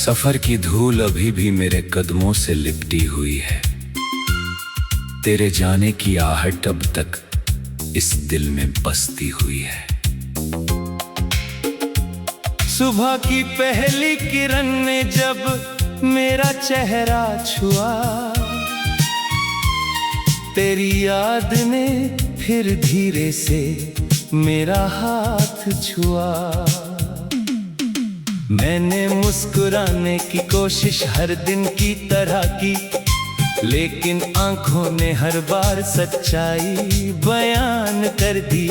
सफर की धूल अभी भी मेरे कदमों से लिपटी हुई है। तेरे जाने की आहट अब तक इस दिल में बसती हुई है। सुबह की पहली किरण ने जब मेरा चेहरा छुआ, तेरी याद ने फिर धीरे से मेरा हाथ छुआ। मैंने मुस्कुराने की कोशिश हर दिन की तरह की, लेकिन आंखों ने हर बार सच्चाई बयान कर दी।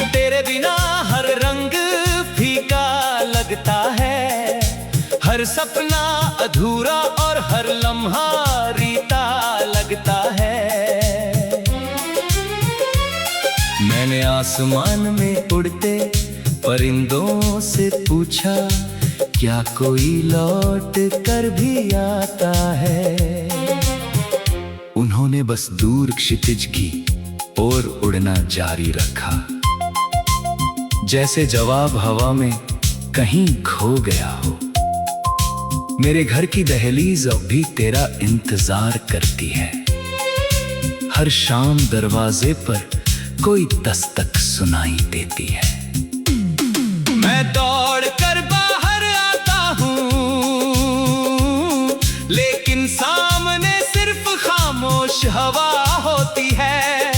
तेरे बिना हर रंग फीका लगता है, हर सपना अधूरा और हर लम्हा रीता लगता है। मैंने आसमान में उड़ते परिंदों से पूछा, क्या कोई लौट कर भी आता है? उन्होंने बस दूर क्षितिज की ओर उड़ना जारी रखा, जैसे जवाब हवा में कहीं खो गया हो। मेरे घर की दहलीज अब भी तेरा इंतजार करती है। हर शाम दरवाजे पर कोई दस्तक सुनाई देती है। मैं दौड़ कर बाहर आता हूँ, लेकिन सामने सिर्फ खामोश हवा होती है।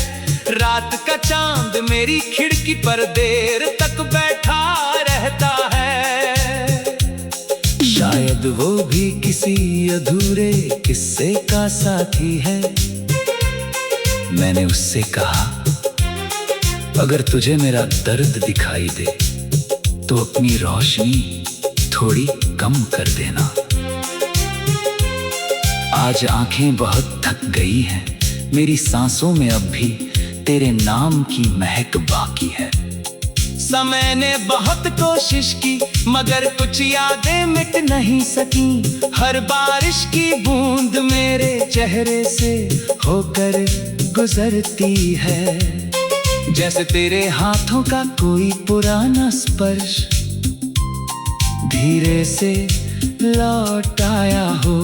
रात का चांद मेरी खिड़की पर देर तक बैठा रहता है। शायद वो भी किसी अधूरे किस्से का साथी है। मैंने उससे कहा, अगर तुझे मेरा दर्द दिखाई दे तो अपनी रोशनी थोड़ी कम कर देना। आज आंखें बहुत थक गई हैं, मेरी सांसों में अब भी तेरे नाम की महक बाकी है। समय ने बहुत कोशिश की, मगर कुछ यादें मिट नहीं सकी। हर बारिश की बूंद मेरे चेहरे से होकर गुजरती है, जैसे तेरे हाथों का कोई पुराना स्पर्श धीरे से लौट आया हो।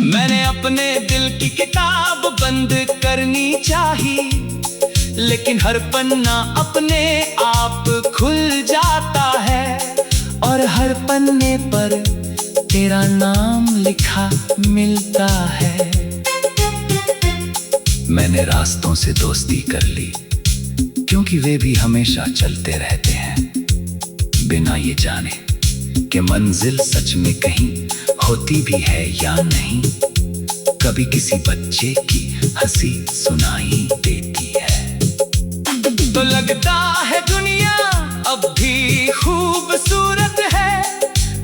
मैंने अपने दिल की किताब बंद करनी चाही, लेकिन हर पन्ना अपने आप खुल जाता है, और हर पन्ने पर तेरा नाम लिखा मिलता है। मैंने रास्तों से दोस्ती कर ली, क्योंकि वे भी हमेशा चलते रहते हैं, बिना ये जाने कि मंजिल सच में कहीं होती भी है या नहीं। कभी किसी बच्चे की हंसी सुनाई देती है, तो लगता है दुनिया अब भी खूबसूरत है।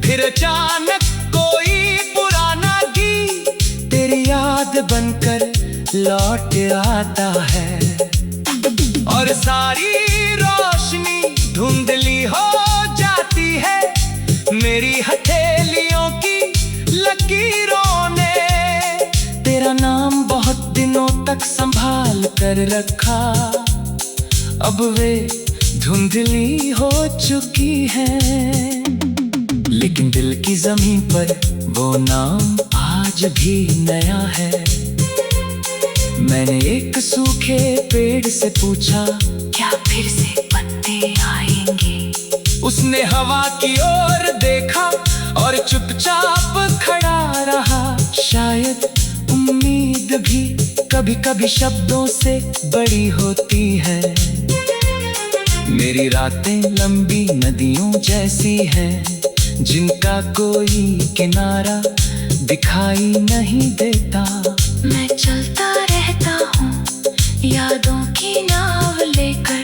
फिर अचानक कोई पुराना गीत तेरी याद बनकर लौट आता है, और सारी रोशनी धुंधली हो जाती है। मेरी हथेलियों की लकीरों ने तेरा नाम बहुत दिनों तक संभाल कर रखा, अब वे धुंधली हो चुकी हैं। लेकिन दिल की जमीन पर वो नाम आज भी नया है। मैंने एक सूखे पेड़ से पूछा, क्या फिर से पत्ते आएंगे? उसने हवा की ओर देखा और चुपचाप खड़ा रहा। शायद उम्मीद भी कभी कभी शब्दों से बड़ी होती है। मेरी रातें लंबी नदियों जैसी हैं, जिनका कोई किनारा दिखाई नहीं देता। मैं चलता रहता हूँ यादों की नाव लेकर,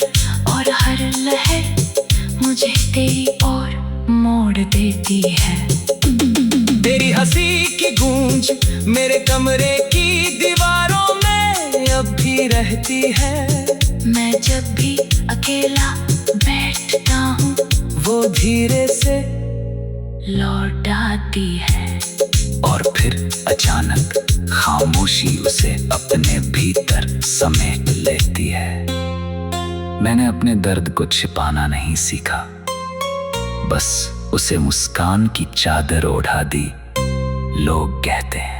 और हर लहर मुझे तेरी ओर मोड़ देती है। तेरी हंसी की गूंज मेरे कमरे की दीवारों में अब भी रहती है। मैं जब भी अकेला बैठता हूँ, वो धीरे से लौट आती है। और फिर अचानक खामोशी उसे अपने भीतर समेट लेती है। मैंने अपने दर्द को छिपाना नहीं सीखा, बस उसे मुस्कान की चादर ओढ़ा दी। लोग कहते हैं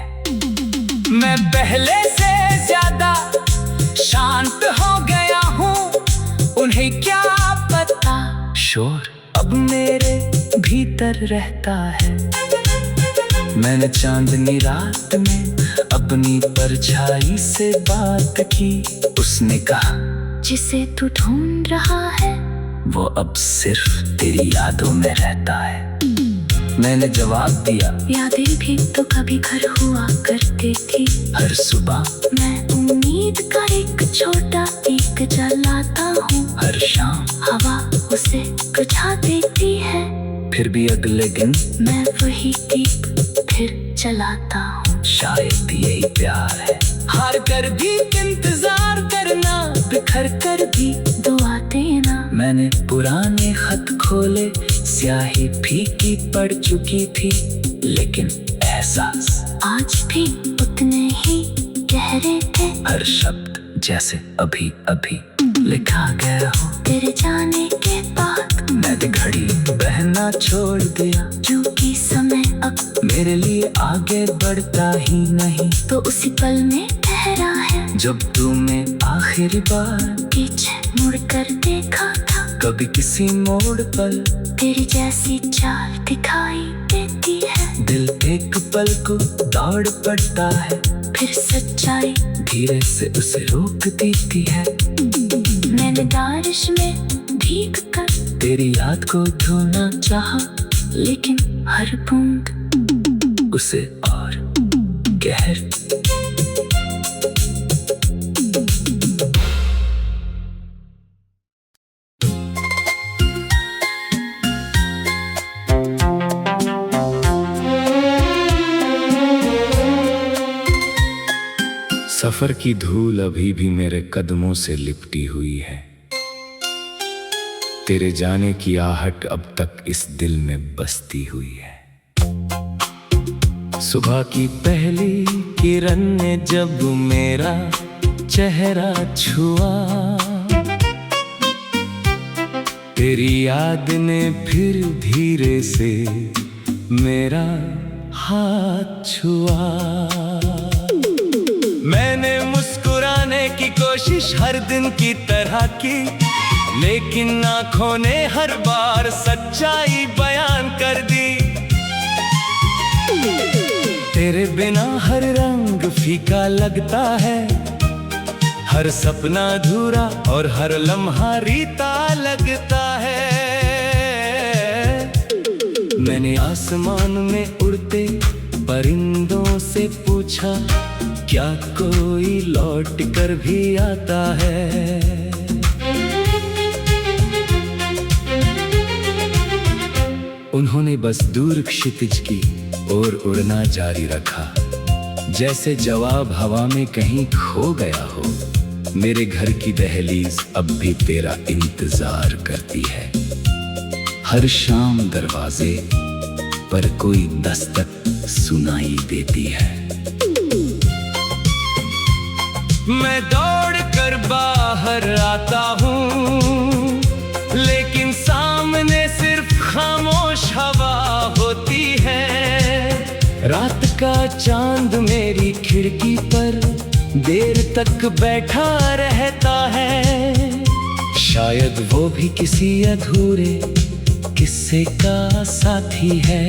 मैं पहले से ज्यादा शांत हो गया हूँ, उन्हें क्या पता शोर अब मेरे भीतर रहता है। मैंने चांदनी रात में अपनी परछाई से बात की। उसने कहा जिसे तू ढूंढ रहा है वो अब सिर्फ तेरी यादों में रहता है। मैंने जवाब दिया यादें भी तो कभी घर हुआ करती थी। हर सुबह मैं उम्मीद का एक छोटा दीप जलाता हूँ, हर शाम हवा उसे बुझा देती है। फिर भी अगले दिन मैं वही दीप फिर जलाता हूँ। शायद यही प्यार है। हार कर भी इंतजार करना, बिखर कर भी दुआ देना। मैंने पुराने खत खोले, स्याही फीकी पड़ चुकी थी, लेकिन एहसास आज भी उतने ही गहरे थे। हर शब्द जैसे अभी अभी लिखा गया हो। तेरे जाने के बाद मैंने घड़ी बहना छोड़ दिया, क्योंकि समय अब मेरे लिए आगे बढ़ता ही नहीं। तो उसी पल में ठहरा है जब तूने आखिरी बार पीछे मुड़ कर देखा था। कभी किसी मोड़ पर तेरी जैसी चाल दिखाई देती है। दिल एक पल को दौड़ पड़ता है, फिर सच्चाई धीरे से उसे रोक देती है। मैंने बारिश में भीग कर तेरी याद को धोना चाहा, लेकिन हर बूंद उसे और गहर सफर की धूल अभी भी मेरे कदमों से लिपटी हुई है। तेरे जाने की आहट अब तक इस दिल में बसती हुई है। सुबह की पहली किरण ने जब मेरा चेहरा छुआ, तेरी याद ने फिर धीरे से मेरा हाथ छुआ। मैंने मुस्कुराने की कोशिश हर दिन की तरह की, लेकिन आँखों ने हर बार सच्चाई बयान कर दी। तेरे बिना हर रंग फीका लगता है, हर सपना अधूरा और हर लम्हा रीता लगता है। मैंने आसमान में उड़ते परिंदों से पूछा, क्या कोई लौट कर भी आता है? उन्होंने बस दूर क्षितिज की ओर उड़ना जारी रखा, जैसे जवाब हवा में कहीं खो गया हो। मेरे घर की दहलीज अब भी तेरा इंतजार करती है। हर शाम दरवाजे पर कोई दस्तक सुनाई देती है। मैं दौड़ कर बाहर आता हूँ, लेकिन सामने सिर्फ खामोश हवा होती है। रात का चांद मेरी खिड़की पर देर तक बैठा रहता है। शायद वो भी किसी अधूरे किस्से का साथी है।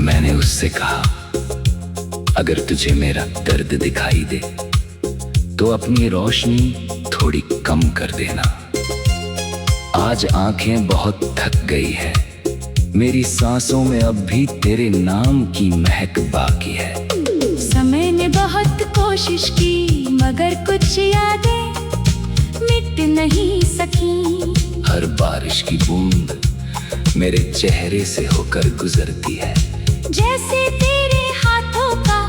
मैंने उससे कहा, अगर तुझे मेरा दर्द दिखाई दे तो अपनी रोशनी थोड़ी कम कर देना। आज आंखें बहुत थक गई है, मेरी सांसों में अब भी तेरे नाम की महक बाकी है। समय ने बहुत कोशिश की, मगर कुछ यादें मिट नहीं सकी। हर बारिश की बूंद मेरे चेहरे से होकर गुजरती है, जैसे तेरे हाथों का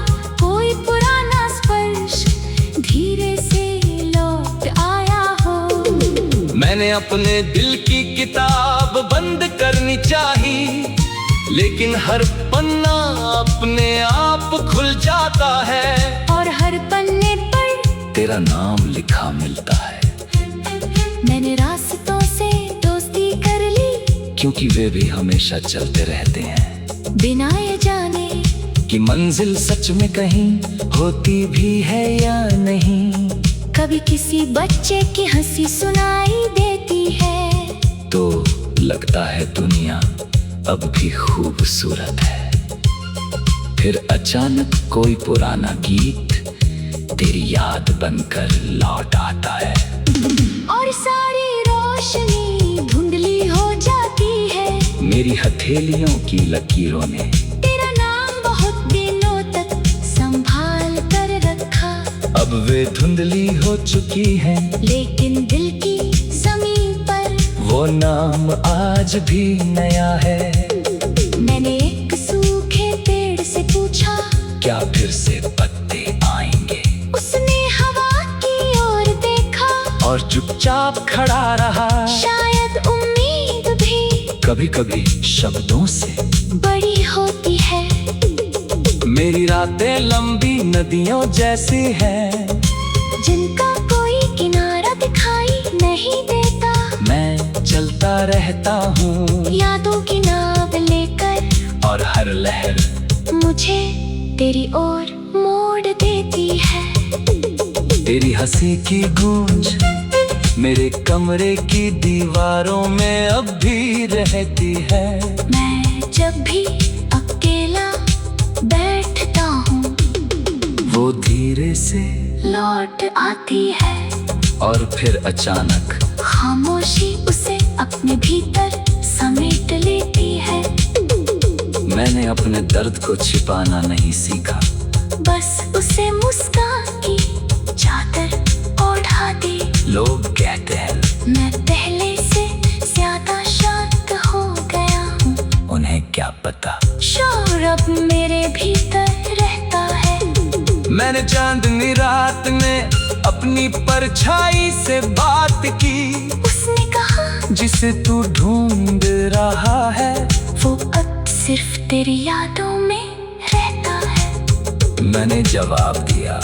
कोई पुराना स्पर्श धीरे से लौट आया हो। मैंने अपने दिल की किताब बंद करनी चाहिए, लेकिन हर पन्ना अपने आप खुल जाता है। और हर पन्ने पर तेरा नाम लिखा मिलता है। मैंने रास्तों से दोस्ती कर ली, क्योंकि वे भी हमेशा चलते रहते हैं, बिना ये जाने कि मंजिल सच में कहीं होती भी है या नहीं। कभी किसी बच्चे की हंसी सुनाई देती है, तो लगता है दुनिया अब भी खूबसूरत है। फिर अचानक कोई पुराना गीत तेरी याद बनकर लौट आता है, और सारी रोशनी धुंधली हो जाती है। मेरी हथेलियों की लकीरों ने तेरा नाम बहुत दिनों तक संभाल कर रखा, अब वे धुंधली हो चुकी हैं, लेकिन दिल की जमीन पर वो नाम आज भी नया है। मैंने एक सूखे पेड़ से पूछा, क्या फिर से पत्ते आएंगे? उसने हवा की ओर देखा और चुपचाप खड़ा रहा। शायद उम्मीद भी कभी कभी शब्दों से बड़ी होती है। मेरी रातें लंबी नदियों जैसी हैं, जिनका कोई किनारा दिखाई नहीं देता। मैं चलता रहता हूँ यादों की नाव लेकर, और हर लहर मुझे तेरी ओर मोड़ देती है। तेरी हंसी की गूंज मेरे कमरे की दीवारों में अब भी रहती है। मैं जब भी अकेला बैठता हूँ, वो धीरे से लौट आती है, और फिर अचानक खामोशी उसे अपने भीतर समेट लेती है। मैंने अपने दर्द को छिपाना नहीं सीखा, बस उसे मुस्कान की चादर ओढ़ा दी। लोग कहते हैं मैं पहले से ज्यादा शांत हो गया हूँ, उन्हें क्या पता शोर अब मेरे भीतर रहता है। मैंने चांदनी रात में अपनी परछाई से बात की, उसने कहा जिसे तू ढूंढ रहा है वो अब सिर्फ तेरी यादों में रहता है। मैंने जवाब दिया,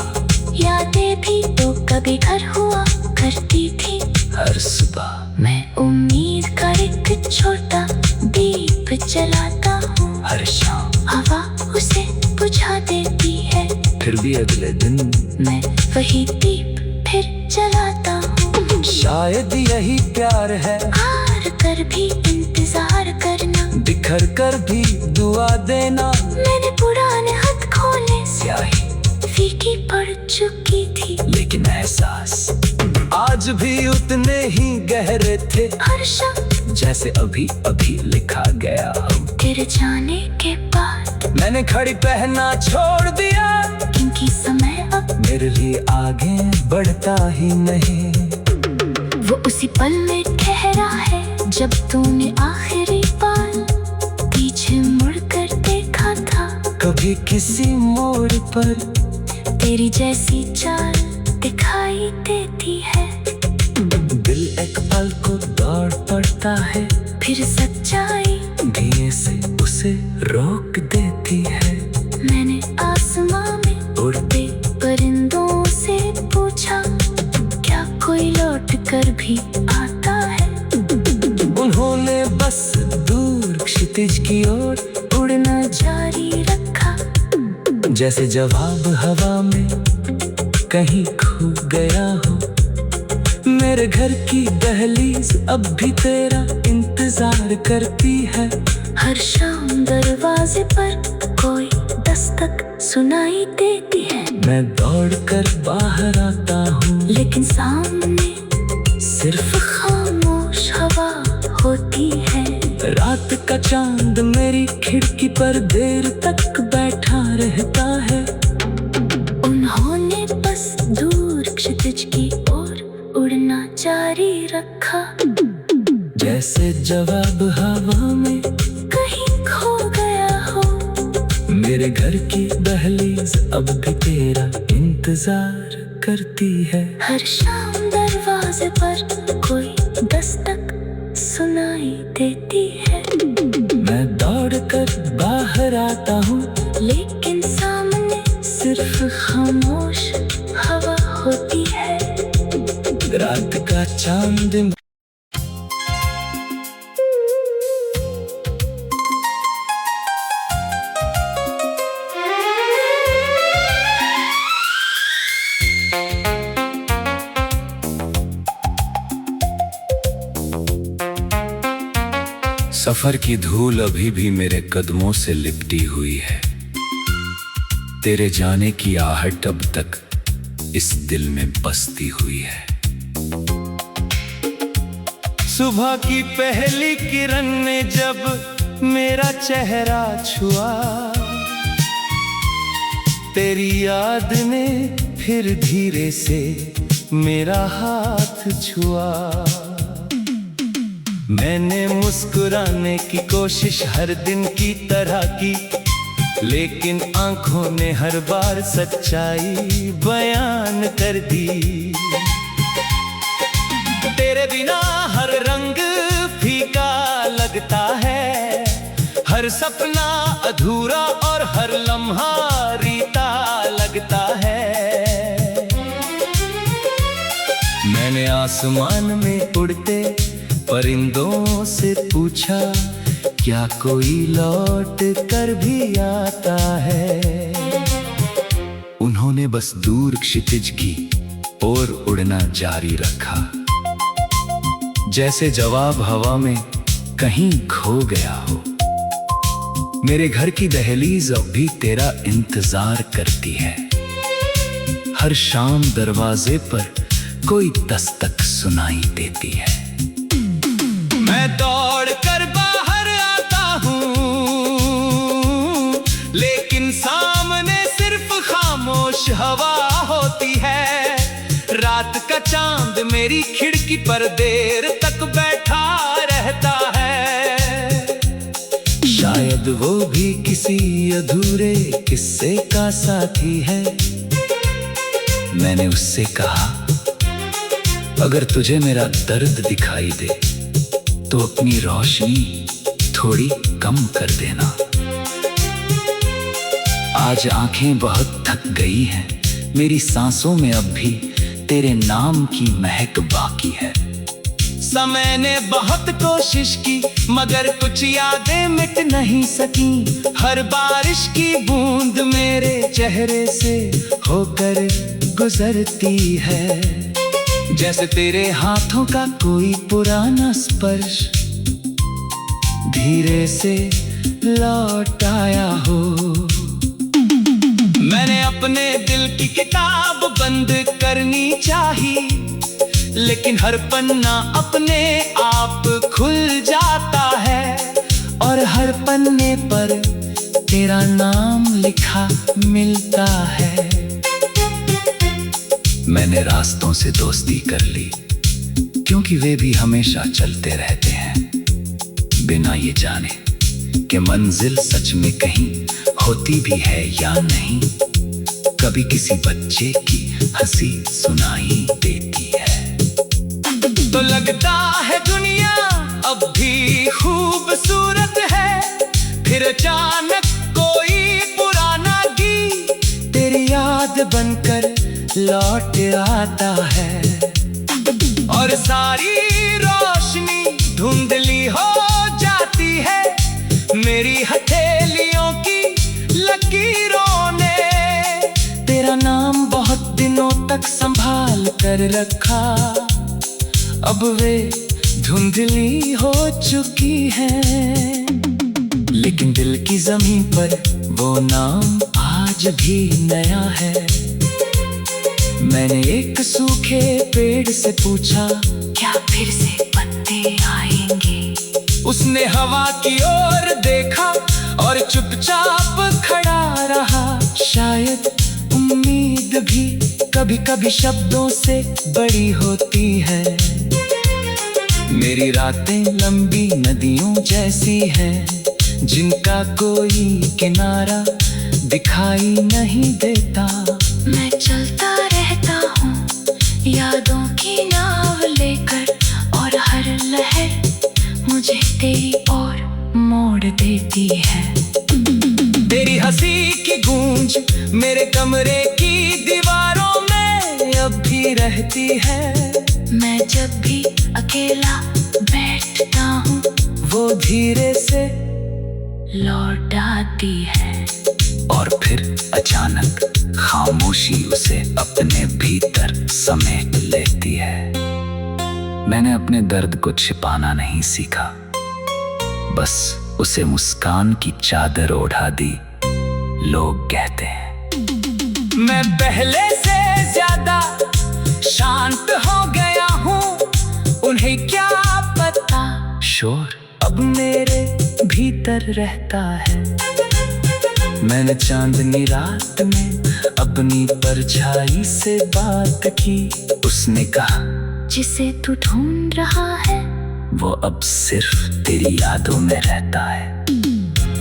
यादें भी तो कभी घर हुआ करती थी। हर सुबह मैं उम्मीद का एक छोटा दीप जलाता हूँ, हर शाम हवा उसे बुझा देती है। फिर भी अगले दिन मैं वही दीप फिर जलाता हूँ। शायद यही प्यार है, हार कर भी इंतजार करना, बिखर कर भी दुआ देना। मैंने पुराने हाथ खोले, स्याही फीकी पड़ चुकी थी, लेकिन एहसास आज भी उतने ही गहरे थे, हर शब्द जैसे अभी अभी लिखा गया हो। तेरे जाने के बाद मैंने घड़ी पहनना छोड़ दिया, क्योंकि समय अब मेरे लिए आगे बढ़ता ही नहीं। वो उसी पल में ठहरा है जब तूने आखिरी बार पीछे मुड़कर देखा था। कभी किसी मोड़ पर तेरी जैसी चाल दिखाई देती है, दिल एक पल को दौड़ पड़ता है, फिर सच्चाई धीरे से उसे रोक देती है। मैंने आसमां में उड़ते परिंदों से पूछा, क्या कोई लौट कर भी आता है? उन्होंने बस दूर क्षितिज की ओर उड़ना जारी रखा, जैसे जवाब हवा में कहीं खो गया हो। मेरे घर की दहलीज अब भी तेरा इंतजार करती है, हर शाम दरवाजे पर कोई दस्तक सुनाई देती है। मैं दौड़ कर बाहर आता हूँ, लेकिन सामने सिर्फ खामोश हवा होती है। रात का चांद मेरी खिड़की पर देर तक बैठा रहता है। उन्होंने बस दूर क्षितिज की ओर उड़ना जारी रखा, जैसे जवाब हवा में कहीं खो गया हो। मेरे घर की दहलीज अब भी तेरा इंतजार करती है। हर शाम दरवाजे पर कोई दस्तक सुनाई देती है। मैं दौड़ कर बाहर आता हूँ, लेकिन सामने सिर्फ खामोश हवा होती है। रात का चांद सफर की धूल अभी भी मेरे कदमों से लिपटी हुई है। तेरे जाने की आहट अब तक इस दिल में बसती हुई है। सुबह की पहली किरण ने जब मेरा चेहरा छुआ, तेरी याद ने फिर धीरे से मेरा हाथ छुआ। मैंने मुस्कुराने की कोशिश हर दिन की तरह की, लेकिन आंखों ने हर बार सच्चाई बयान कर दी। तेरे बिना हर रंग फीका लगता है, हर सपना अधूरा और हर लम्हा रीता लगता है। मैंने आसमान में उड़ते परिंदों से पूछा, क्या कोई लौट कर भी आता है? उन्होंने बस दूर क्षितिज की ओर उड़ना जारी रखा, जैसे जवाब हवा में कहीं खो गया हो। मेरे घर की दहलीज अब भी तेरा इंतजार करती है। हर शाम दरवाजे पर कोई दस्तक सुनाई देती है। मैं दौड़ कर बाहर आता हूँ, लेकिन सामने सिर्फ खामोश हवा होती है। रात का चांद मेरी खिड़की पर देर तक बैठा रहता है। शायद वो भी किसी अधूरे किस्से का साथी है। मैंने उससे कहा, अगर तुझे मेरा दर्द दिखाई दे तो अपनी रोशनी थोड़ी कम कर देना। आज आंखें बहुत थक गई हैं, मेरी सांसों में अब भी तेरे नाम की महक बाकी है। समय ने बहुत कोशिश की, मगर कुछ यादें मिट नहीं सकी। हर बारिश की बूंद मेरे चेहरे से होकर गुजरती है, जैसे तेरे हाथों का कोई पुराना स्पर्श धीरे से लौट आया हो। मैंने अपने दिल की किताब बंद करनी चाही, लेकिन हर पन्ना अपने आप खुल जाता है, और हर पन्ने पर तेरा नाम लिखा मिलता है। मैंने रास्तों से दोस्ती कर ली, क्योंकि वे भी हमेशा चलते रहते हैं, बिना ये जाने कि मंजिल सच में कहीं होती भी है या नहीं। कभी किसी बच्चे की हंसी सुनाई देती है, तो लगता है दुनिया अब भी खूबसूरत है। फिर अचानक कोई पुराना गीत तेरी याद बनकर लौट आता है, और सारी रोशनी धुंधली हो जाती है। मेरी हथेलियों की लकीरों ने तेरा नाम बहुत दिनों तक संभाल कर रखा, अब वे धुंधली हो चुकी हैं, लेकिन दिल की जमीन पर वो नाम आज भी नया है। मैंने एक सूखे पेड़ से पूछा, क्या फिर से पत्ते आएंगे? उसने हवा की ओर देखा और चुपचाप खड़ा रहा। शायद उम्मीद भी कभी कभी शब्दों से बड़ी होती है। मेरी रातें लंबी नदियों जैसी हैं, जिनका कोई किनारा दिखाई नहीं देता। मैं चलता रहता हूँ यादों की नाव लेकर, और हर लहर मुझे तेरी ओर मोड़ देती है। तेरी हंसी की गूंज मेरे कमरे की दीवारों में अब भी रहती है। मैं जब भी अकेला बैठता हूँ, वो धीरे से लौट आती है। और फिर अचानक खामोशी उसे अपने भीतर समेट लेती है। मैंने अपने दर्द को छिपाना नहीं सीखा, बस उसे मुस्कान की चादर ओढ़ा दी। लोग कहते हैं मैं पहले से ज्यादा शांत हो गया हूँ, उन्हें क्या पता शोर अब मेरे भीतर रहता है। मैंने चांदनी रात में अपनी परछाई से बात की। उसने कहा जिसे तू ढूंढ रहा है वो अब सिर्फ तेरी यादों में रहता है।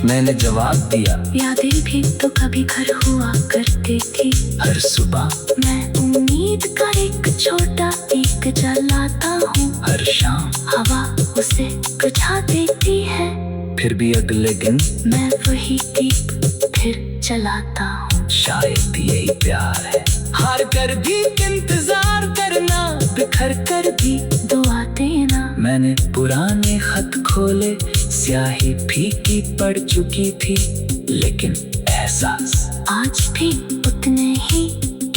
मैंने जवाब दिया यादें भी तो कभी घर हुआ करती थी। हर सुबह मैं उम्मीद का एक छोटा दीप जलाता हूँ। हर शाम हवा उसे बुझा देती है। फिर भी अगले दिन मैं वही दीप फिर जलाता हूँ। शायद यही प्यार है। हार कर भी इंतजार करना, बिखर कर भी दुआ देना। मैंने पुराने खत खोले, स्याही फीकी पड़ चुकी थी, लेकिन एहसास आज भी उतने ही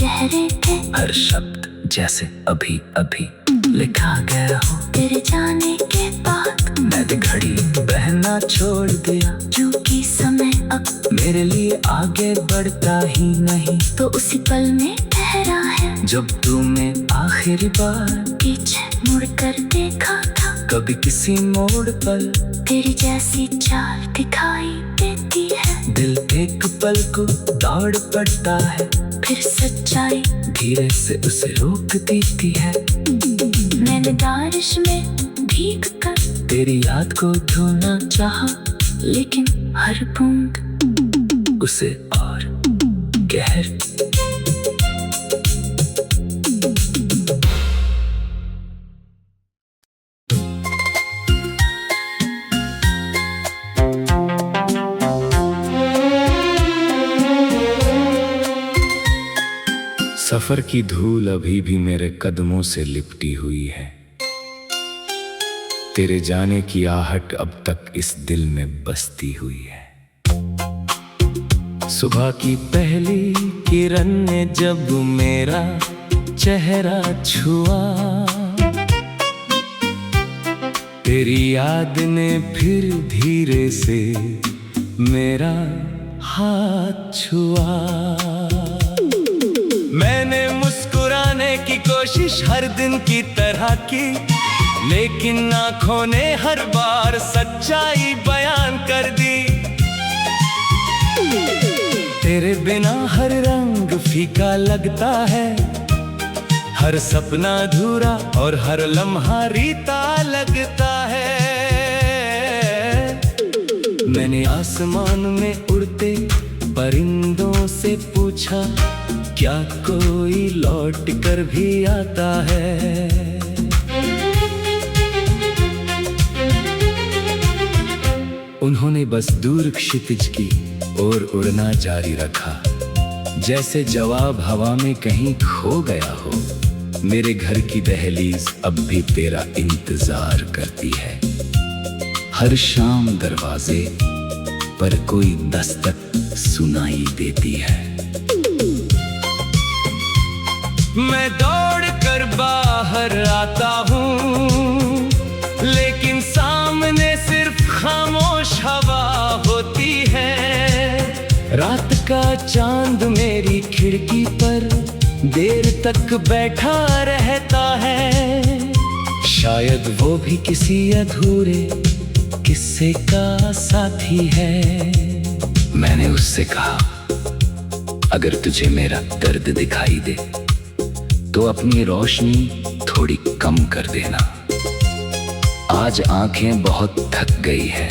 गहरे थे। हर शब्द जैसे अभी अभी लिखा गया हो। तेरे जाने के बाद मैंने घड़ी बहना छोड़ दिया, क्योंकि समय अब मेरे लिए आगे बढ़ता ही नहीं। तो उसी पल में ठहरा है जब तूने आखिरी बार पीछे मुड़ कर देखा था। कभी किसी मोड़ पर तेरी जैसी चाल दिखाई देती है। दिल एक पल को दौड़ पड़ता है, फिर सच्चाई धीरे से उसे रोक देती है। मैंने बारिश में भीग कर तेरी याद को धोना चाहा, लेकिन हर बूंद उसे और गहर सफर की धूल अभी भी मेरे कदमों से लिपटी हुई है। तेरे जाने की आहट अब तक इस दिल में बसती हुई है। सुबह की पहली किरण ने जब मेरा चेहरा छुआ, तेरी याद ने फिर धीरे से मेरा हाथ छुआ। मैंने मुस्कुराने की कोशिश हर दिन की तरह की, लेकिन आंखों ने हर बार सच्चाई बयान कर दी। तेरे बिना हर रंग फीका लगता है, हर सपना अधूरा और हर लम्हा रीता लगता है। मैंने आसमान में उड़ते परिंदों से पूछा, क्या कोई लौट कर भी आता है? उन्होंने बस दूर क्षितिज की ओर उड़ना जारी रखा, जैसे जवाब हवा में कहीं खो गया हो। मेरे घर की दहलीज अब भी तेरा इंतजार करती है। हर शाम दरवाजे पर कोई दस्तक सुनाई देती है। मैं दौड़ कर बाहर आता हूँ, लेकिन सामने सिर्फ खामोश हवा होती है। रात का चांद मेरी खिड़की पर देर तक बैठा रहता है। शायद वो भी किसी अधूरे किस्से का साथी है। मैंने उससे कहा, अगर तुझे मेरा दर्द दिखाई दे तो अपनी रोशनी थोड़ी कम कर देना। आज आंखें बहुत थक गई है,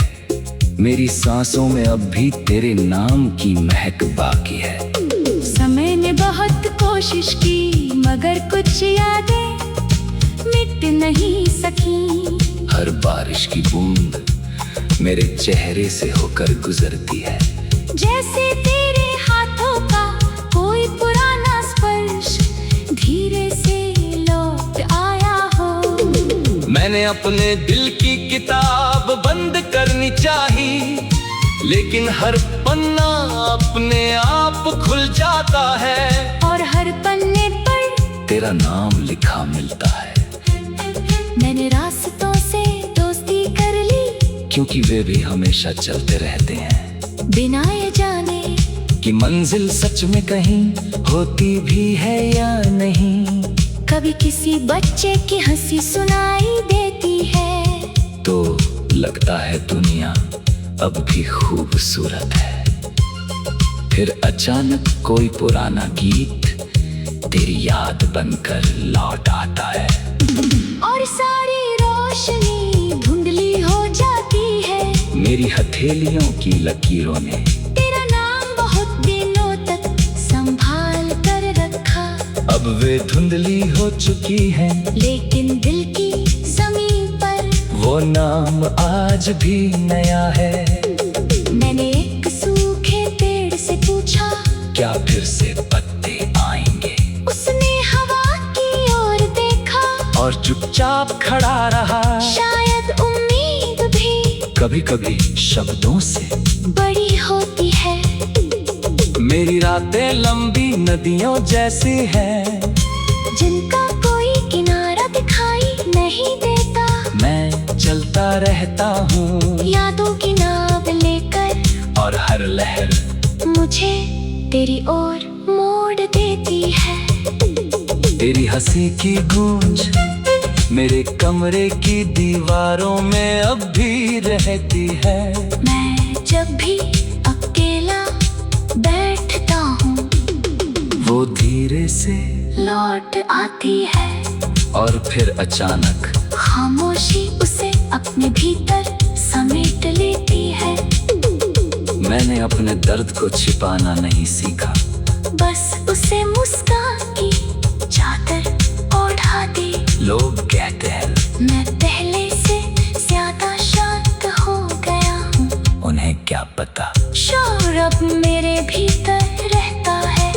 मेरी सांसों में अब भी तेरे नाम की महक बाकी है। समय ने बहुत कोशिश की, मगर कुछ यादें मिट नहीं सकी। हर बारिश की बूंद मेरे चेहरे से होकर गुजरती है, जैसे तेरे हाथों का कोई पुराना स्पर्श धीरे से लौट आया हो। मैंने अपने दिल की किताब बंद करनी चाहिए, लेकिन हर पन्ना अपने आप खुल जाता है। और हर पन्ने पर तेरा नाम लिखा मिलता है। मैंने रास्तों से दोस्ती कर ली, क्योंकि वे भी हमेशा चलते रहते हैं, बिना ये जाने कि मंजिल सच में कहीं होती भी है या नहीं। कभी किसी बच्चे की हंसी सुनाई देती है, तो लगता है दुनिया अब भी खूबसूरत है। फिर अचानक कोई पुराना गीत तेरी याद बनकर लौट आता है, और सारी रोशनी धुंधली हो जाती है। मेरी हथेलियों की लकीरों ने तेरा नाम बहुत दिनों तक संभाल कर रखा, अब वे धुंधली हो चुकी है, लेकिन दिल की ज़मीन पर वो नाम आज भी नया है। मैंने एक सूखे पेड़ से पूछा, क्या फिर से पत्ते आएंगे? उसने हवा की ओर देखा और चुपचाप खड़ा रहा। शायद उम्मीद भी कभी कभी शब्दों से बड़ी होती है। मेरी रातें लंबी नदियों जैसी है, जिनका कोई किनारा दिखाई नहीं देता। मैं चलता रहता हूँ यादों की नाव लेकर, और हर लहर मुझे तेरी ओर मोड़ देती है। तेरी हंसी की गूंज मेरे कमरे की दीवारों में अब भी रहती है। मैं जब भी अकेला बैठता हूँ, वो धीरे से लौट आती है, और फिर अचानक खामोशी उसे अपने भीतर समेट लेती है। मैंने अपने दर्द को छिपाना नहीं सीखा, बस उसे मुस्कान की चादर ओढ़ा दी। लोग कहते हैं मैं पहले से ज्यादा शांत हो गया हूँ, उन्हें क्या पता शोर अब मेरे भीतर रहता है।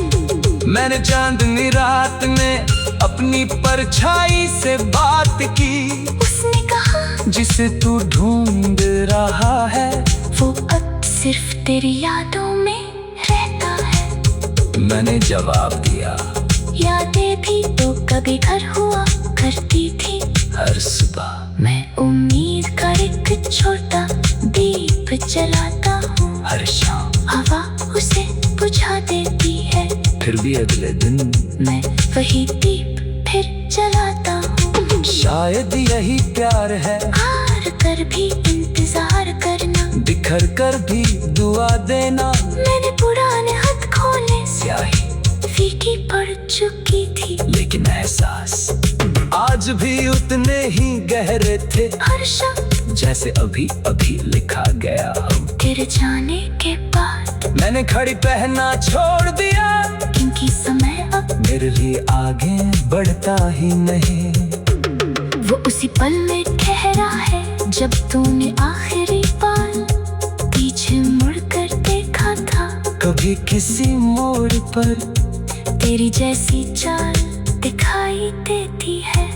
मैंने चांदनी रात में अपनी परछाई से बात की, उसने कहा जिसे तू ढूंढ रहा है वो अब सिर्फ तेरी यादों में रहता है। मैंने जवाब दिया, यादें भी तो कभी घर हुआ करती थी। हर सुबह मैं उम्मीद का एक छोटा दीप जलाता हूँ, हर शाम हवा उसे बुझा देती है। फिर भी अगले दिन मैं वही दीप फिर जलाता हूँ। शायद यही प्यार है, हार कर भी इंतजार करना, बिखर कर भी दुआ देना। मैंने पुराने हाथ खोले, स्याही फीकी पड़ चुकी थी, लेकिन एहसास आज भी उतने ही गहरे थे, हर शब्द जैसे अभी अभी लिखा गया हो। तेरे जाने के बाद मैंने घड़ी पहनना छोड़ दिया, क्योंकि समय अब मेरे लिए आगे बढ़ता ही नहीं। वो उसी पल में ठहरा है, जब तूने आखिरी बार पीछे मुड़कर देखा था। कभी किसी मोड़ पर तेरी जैसी चाल दिखाई देती है,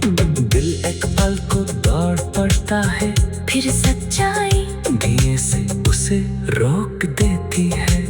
दिल एक पल को दौड़ पड़ता है, फिर सच्चाई धीरे से उसे रोक देती है।